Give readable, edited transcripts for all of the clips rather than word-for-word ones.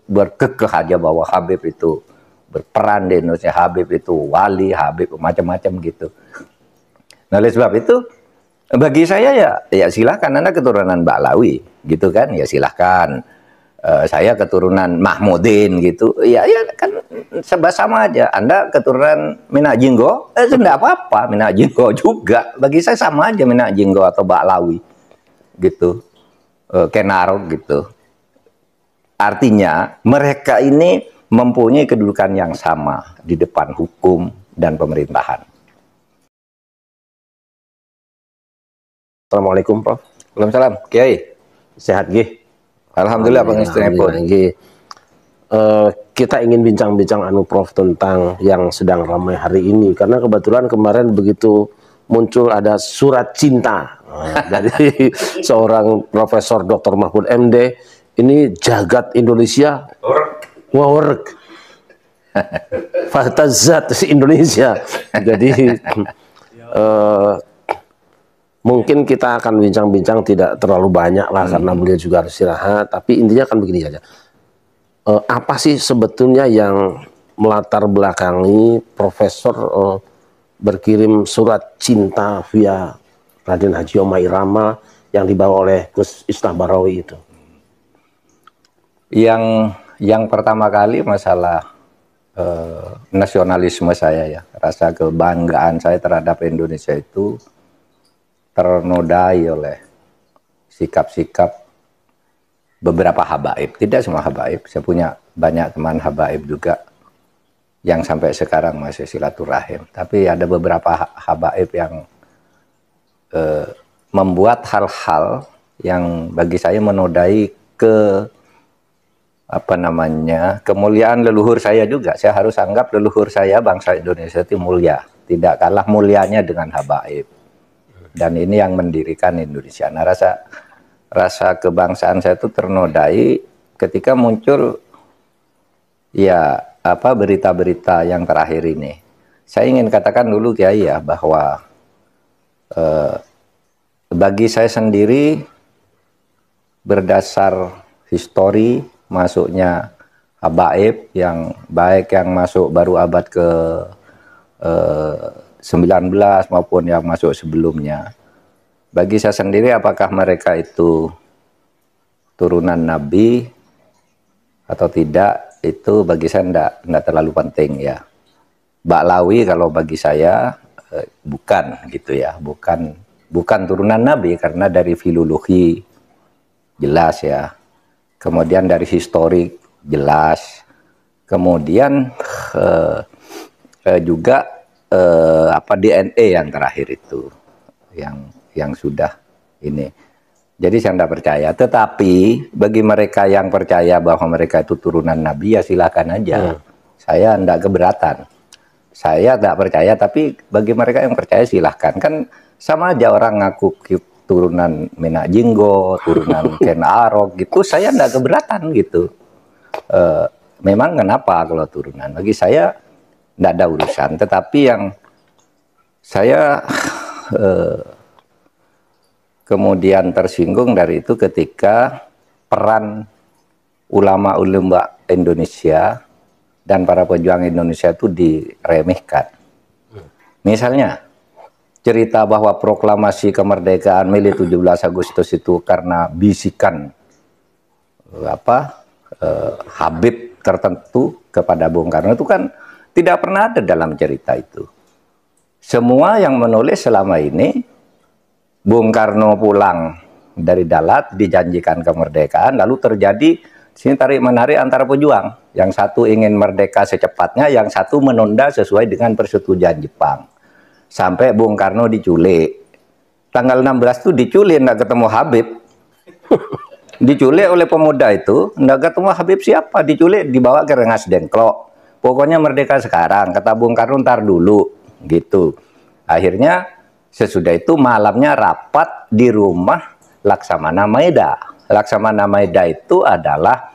berkekeh aja bahwa Habib itu berperan di Indonesia, Habib itu wali, Habib macam-macam gitu. Nah, oleh sebab itu bagi saya ya silahkan Anda keturunan Ba'lawi gitu kan, ya silahkan. Saya keturunan Mahmudin gitu, ya kan serba sama aja. Anda keturunan Minak Jinggo, tidak apa-apa, Minak Jinggo juga. Bagi saya sama aja Minak Jinggo atau Ba'lawi gitu, Kenarok gitu. Artinya mereka ini mempunyai kedudukan yang sama di depan hukum dan pemerintahan. Assalamualaikum, Prof. Waalaikumsalam, Kiai. Sehat, Gih? Alhamdulillah, Alhamdulillah, Gih. Kita ingin bincang-bincang Prof tentang yang sedang ramai hari ini, karena kebetulan kemarin begitu muncul ada surat cinta dari seorang Profesor Dr. Mahfud MD. Ini jagat Indonesia work Fahtazat Indonesia. Jadi mungkin kita akan bincang-bincang tidak terlalu banyak lah, karena beliau juga harus istirahat. Tapi intinya kan begini saja. Apa sih sebetulnya yang melatar belakangi Profesor berkirim surat cinta via Raden Haji Omah Irama yang dibawa oleh Gus Islah Barawi itu? Yang pertama kali masalah nasionalisme saya ya, rasa kebanggaan saya terhadap Indonesia itu ternodai oleh sikap-sikap beberapa habaib. Tidak semua habaib, saya punya banyak teman habaib juga yang sampai sekarang masih silaturahim. Tapi ada beberapa habaib yang membuat hal-hal yang bagi saya menodai kemuliaan leluhur saya juga. Saya harus anggap leluhur saya, bangsa Indonesia itu mulia, tidak kalah mulianya dengan habaib. Dan ini yang mendirikan Indonesia. Nah, rasa kebangsaan saya itu ternodai ketika muncul berita-berita yang terakhir ini. Saya ingin katakan dulu Kiai ya, bahwa bagi saya sendiri berdasar histori masuknya habaib yang baik yang masuk baru abad ke 19 maupun yang masuk sebelumnya. Bagi saya sendiri apakah mereka itu turunan Nabi atau tidak, itu bagi saya enggak terlalu penting ya. Ba'lawi kalau bagi saya bukan gitu ya, bukan turunan Nabi karena dari filologi jelas ya. Kemudian dari historik jelas. Kemudian juga DNA yang terakhir itu yang sudah ini. Jadi saya tidak percaya. Tetapi bagi mereka yang percaya bahwa mereka itu turunan Nabi, ya silakan aja. Saya tidak keberatan. Saya tidak percaya, tapi bagi mereka yang percaya silahkan. Kan sama aja orang ngaku turunan Minak Jinggo, turunan Ken Arok gitu. Saya tidak keberatan gitu. Memang kenapa kalau turunan? Bagi saya tidak ada urusan. Tetapi yang saya kemudian tersinggung dari itu ketika peran ulama-ulama Indonesia dan para pejuang Indonesia itu diremehkan. Misalnya cerita bahwa proklamasi kemerdekaan Mei 17 Agustus itu karena bisikan Habib tertentu kepada Bung Karno, itu kan tidak pernah ada dalam cerita itu. Semua yang menulis selama ini, Bung Karno pulang dari Dalat, dijanjikan kemerdekaan, lalu terjadi sini tarik-menarik antara pejuang. Yang satu ingin merdeka secepatnya, yang satu menunda sesuai dengan persetujuan Jepang. Sampai Bung Karno diculik. Tanggal 16 itu diculik, nggak ketemu Habib. Diculik oleh pemuda itu, nggak ketemu Habib siapa, diculik, dibawa ke Rengas Dengklok. Pokoknya merdeka sekarang, kata Bung Karno ntar dulu, gitu. Akhirnya sesudah itu malamnya rapat di rumah Laksamana Maeda. Laksamana Maeda itu adalah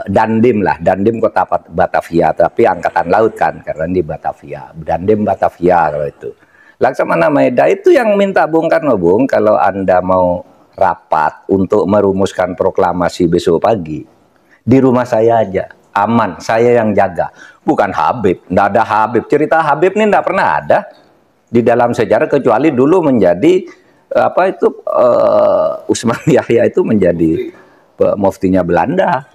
Dandim lah, Dandim kota Batavia, tapi angkatan laut kan, karena di Batavia, Dandim Batavia kalau itu. Laksamana Maeda itu yang minta Bung Karno, Bung, kalau Anda mau rapat untuk merumuskan proklamasi besok pagi, di rumah saya aja, aman, saya yang jaga. Bukan Habib, nggak ada Habib. Cerita Habib ini nggak pernah ada di dalam sejarah, kecuali dulu menjadi apa itu Usman Yahya itu menjadi muftinya Belanda,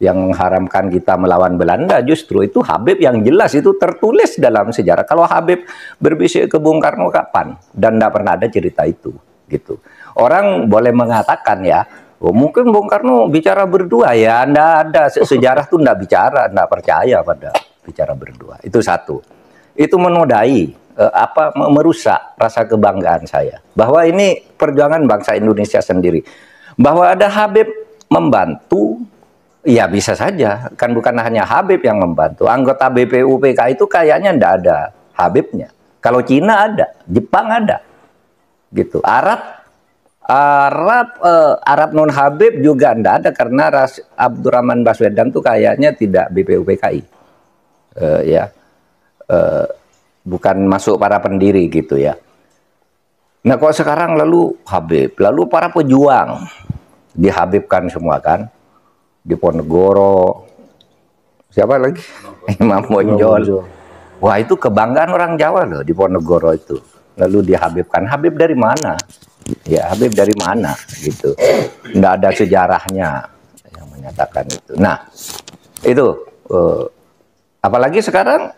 yang mengharamkan kita melawan Belanda. Justru itu Habib yang jelas itu tertulis dalam sejarah. Kalau Habib berbisik ke Bung Karno kapan? Dan tidak pernah ada cerita itu, gitu. Orang boleh mengatakan ya, oh, mungkin Bung Karno bicara berdua, ya tidak ada, sejarah itu tidak bicara, tidak percaya pada bicara berdua. Itu satu. Itu menodai, merusak rasa kebanggaan saya bahwa ini perjuangan bangsa Indonesia sendiri. Bahwa ada Habib membantu, ya bisa saja, kan bukan hanya Habib yang membantu. Anggota BPUPK itu kayaknya tidak ada Habibnya. Kalau Cina ada, Jepang ada, gitu. Arab non Habib juga tidak ada, karena Abdurrahman Baswedan itu kayaknya tidak BPUPKI, bukan masuk para pendiri, gitu ya. Nah, kok sekarang lalu Habib, lalu para pejuang dihabibkan semua kan? Diponegoro, siapa lagi? Imam Bonjol. Wah, itu kebanggaan orang Jawa loh, Diponegoro itu. Lalu dihabibkan. Habib dari mana? Ya, Habib dari mana? Gitu. Nggak ada sejarahnya yang menyatakan itu. Nah, itu. Apalagi sekarang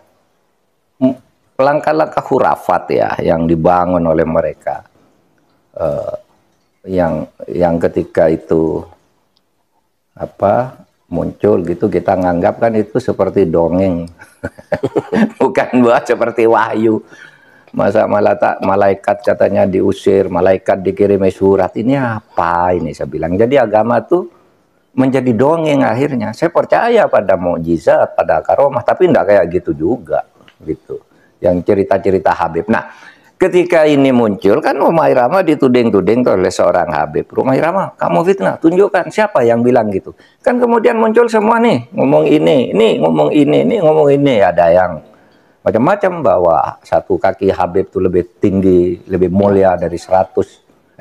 langkah-langkah khurafat ya yang dibangun oleh mereka. Yang ketika itu muncul gitu, kita nganggap kan itu seperti dongeng. Bukan buat seperti wahyu. Masa malaikat katanya diusir, malaikat dikirimi surat, ini apa ini, saya bilang. Jadi agama tuh menjadi dongeng akhirnya. Saya percaya pada mukjizat, pada karomah, tapi enggak kayak gitu juga, gitu. Yang cerita-cerita Habib. Nah, ketika ini muncul kan Rhoma Irama dituding-tuding oleh seorang Habib. Rhoma Irama, kamu fitnah, tunjukkan siapa yang bilang gitu. Kan kemudian muncul semua nih, ngomong ini ngomong ini ngomong ini. Ada yang macam-macam bahwa satu kaki Habib itu lebih tinggi, lebih mulia dari 70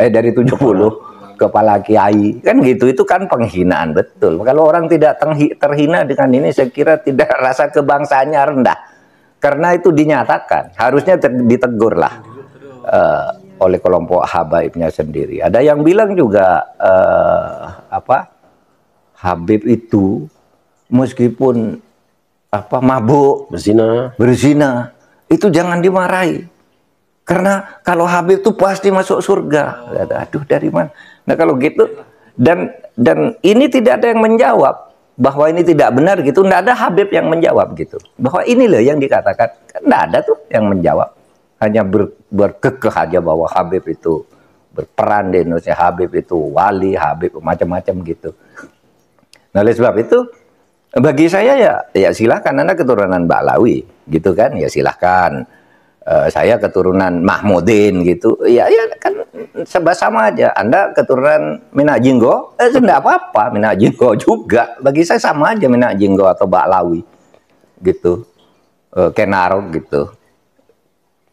kepala kiai. Kan gitu, itu kan penghinaan betul. Kalau orang tidak terhina dengan ini, saya kira tidak, rasa kebangsaannya rendah. Karena itu dinyatakan, harusnya ditegur lah oleh kelompok habaibnya sendiri. Ada yang bilang juga Habib itu meskipun mabuk, berzina, itu jangan dimarahi. Karena kalau Habib itu pasti masuk surga. Aduh, dari mana? Nah, kalau gitu, dan ini tidak ada yang menjawab bahwa ini tidak benar gitu. Tidak ada Habib yang menjawab gitu. Bahwa ini loh yang dikatakan. Tidak ada tuh yang menjawab. Hanya berkekeh aja bahwa Habib itu berperan di Indonesia, Habib itu wali, Habib macam-macam gitu. Nah, oleh sebab itu, bagi saya ya silahkan, Anda keturunan Ba'lawi gitu kan, ya silahkan. Saya keturunan Mahmudin gitu, ya kan sama aja. Anda keturunan Minak Jinggo, tidak apa-apa, Minak Jinggo juga. Bagi saya sama aja Minak Jinggo atau Ba'lawi gitu, Kenaro gitu.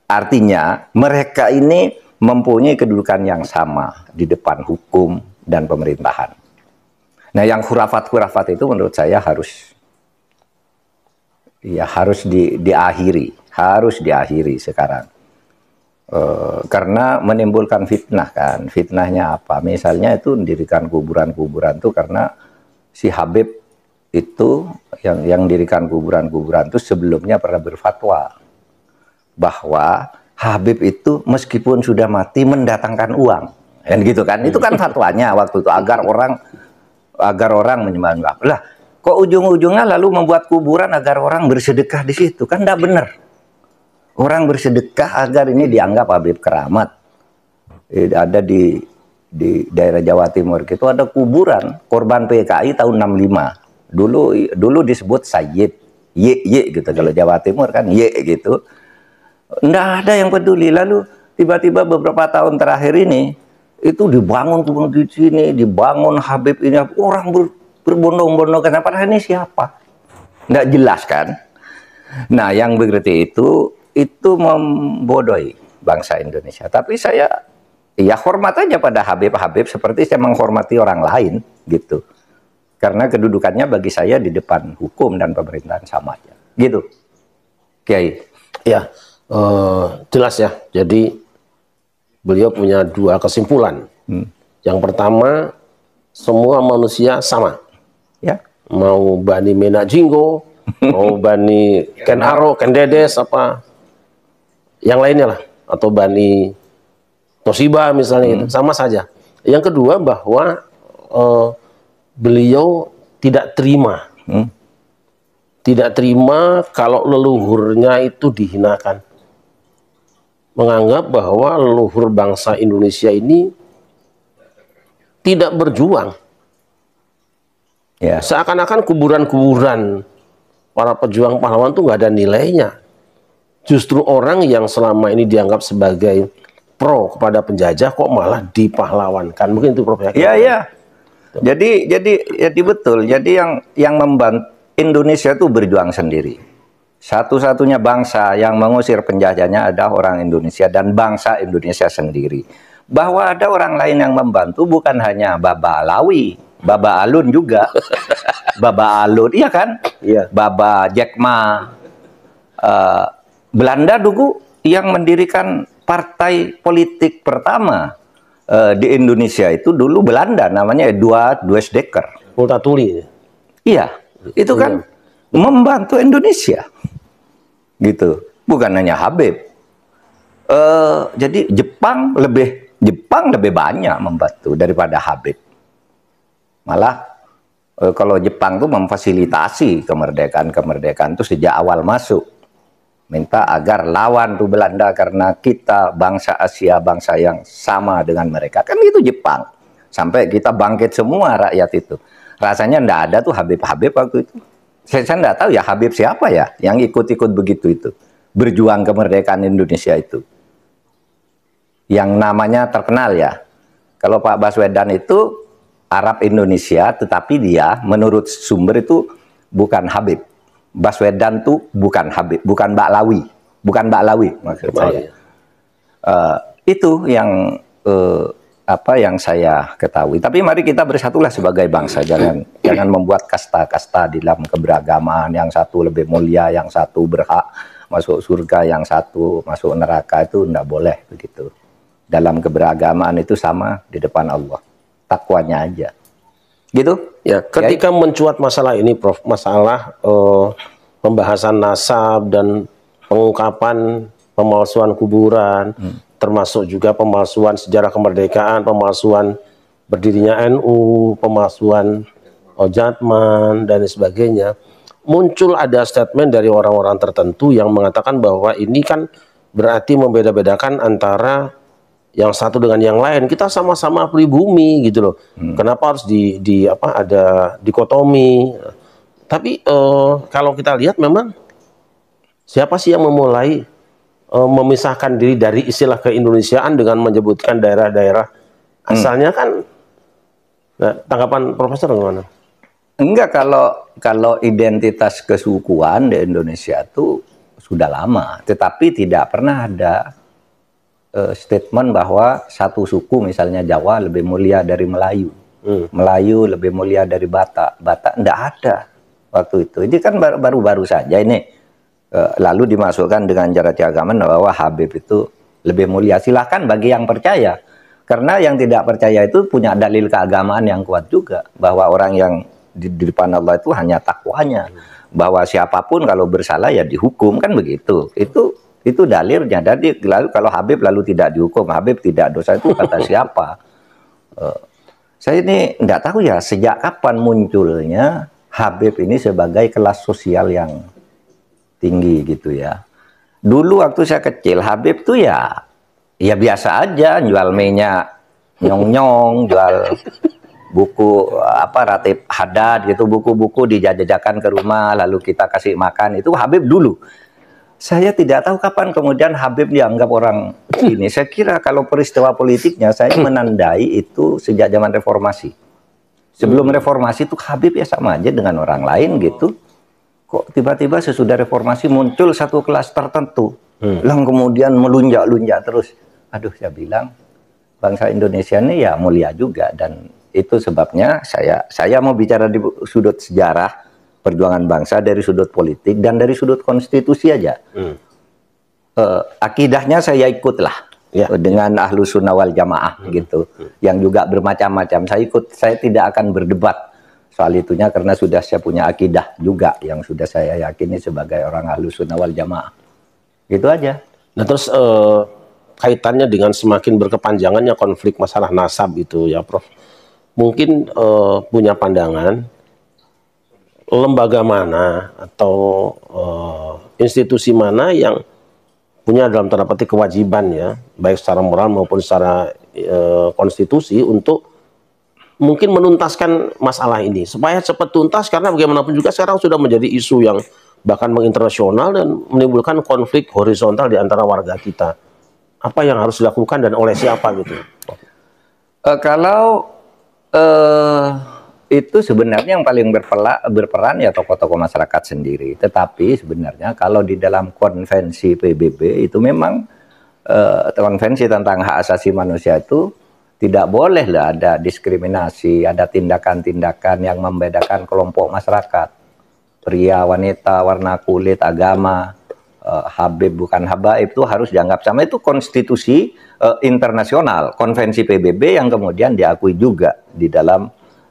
Artinya mereka ini mempunyai kedudukan yang sama di depan hukum dan pemerintahan. Nah, yang khurafat-khurafat itu menurut saya harus diakhiri sekarang. Karena menimbulkan fitnah kan. Fitnahnya apa? Misalnya itu mendirikan kuburan-kuburan itu karena si Habib itu yang mendirikan kuburan-kuburan itu sebelumnya pernah berfatwa bahwa Habib itu meskipun sudah mati mendatangkan uang. Kan gitu kan. Itu kan fatwanya waktu itu agar orang menyembah. Lah, kok ujung-ujungnya lalu membuat kuburan agar orang bersedekah di situ? Kan tidak benar. Orang bersedekah agar ini dianggap Habib keramat. Ada di daerah Jawa Timur itu ada kuburan korban PKI tahun 65. Dulu disebut Sayyid Y gitu, kalau Jawa Timur kan Y gitu. Tidak ada yang peduli. Lalu tiba-tiba beberapa tahun terakhir ini itu dibangun di sini, dibangun Habib ini, orang berbondong-bondong. Kenapa? Ini siapa? Nggak jelas kan? Nah, yang begitu itu membodohi bangsa Indonesia. Tapi saya ya hormat aja pada Habib seperti saya menghormati orang lain gitu. Karena kedudukannya bagi saya di depan hukum dan pemerintahan sama aja. Gitu. Kiai. Ya, jelas ya. Jadi beliau punya dua kesimpulan. Yang pertama, semua manusia sama. Ya. Mau Bani Mena Jinggo, mau Bani Ken Aro, Ken Dedes, apa yang lainnya lah, atau Bani Toshiba misalnya gitu, sama saja. Yang kedua bahwa beliau tidak terima, tidak terima kalau leluhurnya itu dihinakan, menganggap bahwa leluhur bangsa Indonesia ini tidak berjuang. Ya. Seakan-akan kuburan-kuburan para pejuang pahlawan itu nggak ada nilainya. Justru orang yang selama ini dianggap sebagai pro kepada penjajah kok malah dipahlawankan. Mungkin itu Prof. Iya, iya. Jadi betul. Jadi yang membantu Indonesia itu berjuang sendiri. Satu-satunya bangsa yang mengusir penjajahnya adalah orang Indonesia dan bangsa Indonesia sendiri. Bahwa ada orang lain yang membantu bukan hanya Baba Alawi, Baba Alun juga. Baba Alun, iya kan? Iya. Baba Jack Ma. Belanda dulu yang mendirikan partai politik pertama di Indonesia itu dulu Belanda, namanya Eduard Weizsäcker. Multatuli. Iya, itu kan membantu Indonesia, gitu. Bukan hanya Habib. Jadi Jepang lebih banyak membantu daripada Habib. Malah kalau Jepang tuh memfasilitasi kemerdekaan itu sejak awal masuk. Minta agar lawan tuh Belanda karena kita bangsa Asia, bangsa yang sama dengan mereka. Kan itu Jepang. Sampai kita bangkit semua rakyat itu. Rasanya ndak ada tuh Habib-Habib waktu itu. Saya ndak tahu ya Habib siapa ya yang ikut-ikut begitu itu. Berjuang kemerdekaan Indonesia itu. Yang namanya terkenal ya. Kalau Pak Baswedan itu Arab Indonesia, tetapi dia menurut sumber itu bukan Habib. Baswedan tuh bukan Habib, bukan Baklawi, maksud saya. Itu yang yang saya ketahui. Tapi mari kita bersatulah sebagai bangsa, jangan membuat kasta-kasta di dalam keberagaman. Yang satu lebih mulia, yang satu berhak masuk surga, yang satu masuk neraka, itu enggak boleh begitu. Dalam keberagaman itu sama di depan Allah. Takwanya aja. Gitu? Ya, ketika mencuat masalah ini, Prof, masalah pembahasan nasab dan pengungkapan pemalsuan kuburan, termasuk juga pemalsuan sejarah kemerdekaan, pemalsuan berdirinya NU, pemalsuan Jatman dan sebagainya, muncul ada statement dari orang-orang tertentu yang mengatakan bahwa ini kan berarti membeda-bedakan antara yang satu dengan yang lain. Kita sama-sama pribumi gitu loh. Kenapa harus ada dikotomi? Tapi kalau kita lihat memang siapa sih yang memulai memisahkan diri dari istilah keindonesiaan dengan menyebutkan daerah-daerah asalnya kan? Nah, tanggapan Profesor gimana? Enggak, kalau identitas kesukuan di Indonesia itu sudah lama, tetapi tidak pernah ada statement bahwa satu suku misalnya Jawa lebih mulia dari Melayu, Melayu lebih mulia dari Batak, enggak ada waktu itu. Ini kan baru-baru saja ini lalu dimasukkan dengan cara keagamaan bahwa Habib itu lebih mulia. Silahkan bagi yang percaya, karena yang tidak percaya itu punya dalil keagamaan yang kuat juga bahwa orang yang di depan Allah itu hanya takwanya, bahwa siapapun kalau bersalah ya dihukum, kan begitu. Itu dalilnya. Jadi kalau Habib lalu tidak dihukum, Habib tidak dosa, itu kata siapa? Saya ini nggak tahu ya sejak kapan munculnya Habib ini sebagai kelas sosial yang tinggi gitu ya. Dulu waktu saya kecil Habib tuh ya biasa aja, jual minyak nyong-nyong, jual buku Ratib Hadad gitu, buku-buku dijajakan ke rumah lalu kita kasih makan. Itu Habib dulu. Saya tidak tahu kapan kemudian Habib dianggap orang ini. Saya kira kalau peristiwa politiknya saya menandai itu sejak zaman reformasi. Sebelum reformasi itu Habib ya sama aja dengan orang lain gitu. Kok tiba-tiba sesudah reformasi muncul satu kelas tertentu. Lalu kemudian melunjak-lunjak terus. Aduh, saya bilang bangsa Indonesia ini ya mulia juga, dan itu sebabnya saya mau bicara di sudut sejarah perjuangan bangsa, dari sudut politik dan dari sudut konstitusi aja. Akidahnya saya ikutlah dengan Ahlus Sunnah wal Jamaah gitu, yang juga bermacam-macam. Saya ikut, saya tidak akan berdebat soal itunya karena sudah saya punya akidah juga yang sudah saya yakini sebagai orang Ahlus Sunnah wal Jamaah. Gitu aja. Nah terus kaitannya dengan semakin berkepanjangannya konflik masalah nasab itu ya Prof. Mungkin punya pandangan lembaga mana atau institusi mana yang punya dalam tanda petik kewajiban ya, baik secara moral maupun secara konstitusi untuk mungkin menuntaskan masalah ini supaya cepat tuntas, karena bagaimanapun juga sekarang sudah menjadi isu yang bahkan menginternasional dan menimbulkan konflik horizontal di antara warga kita. Apa yang harus dilakukan dan oleh siapa gitu? Kalau itu sebenarnya yang paling berperan ya tokoh-tokoh masyarakat sendiri. Tetapi sebenarnya kalau di dalam konvensi PBB itu memang konvensi tentang hak asasi manusia itu tidak boleh lah ada diskriminasi, ada tindakan-tindakan yang membedakan kelompok masyarakat. Pria, wanita, warna kulit, agama, Habib bukan habaib itu harus dianggap sama. Itu konstitusi internasional, konvensi PBB yang kemudian diakui juga di dalam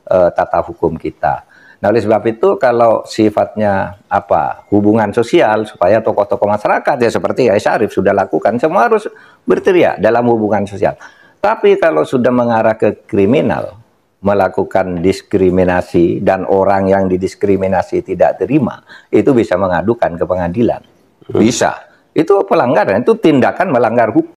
tata hukum kita. Nah, oleh sebab itu kalau sifatnya apa, hubungan sosial, supaya tokoh-tokoh masyarakat ya seperti Kiai Syarif sudah lakukan, semua harus berteriak dalam hubungan sosial. Tapi kalau sudah mengarah ke kriminal, melakukan diskriminasi dan orang yang didiskriminasi tidak terima, itu bisa mengadukan ke pengadilan. Bisa. Itu pelanggaran, itu tindakan melanggar hukum.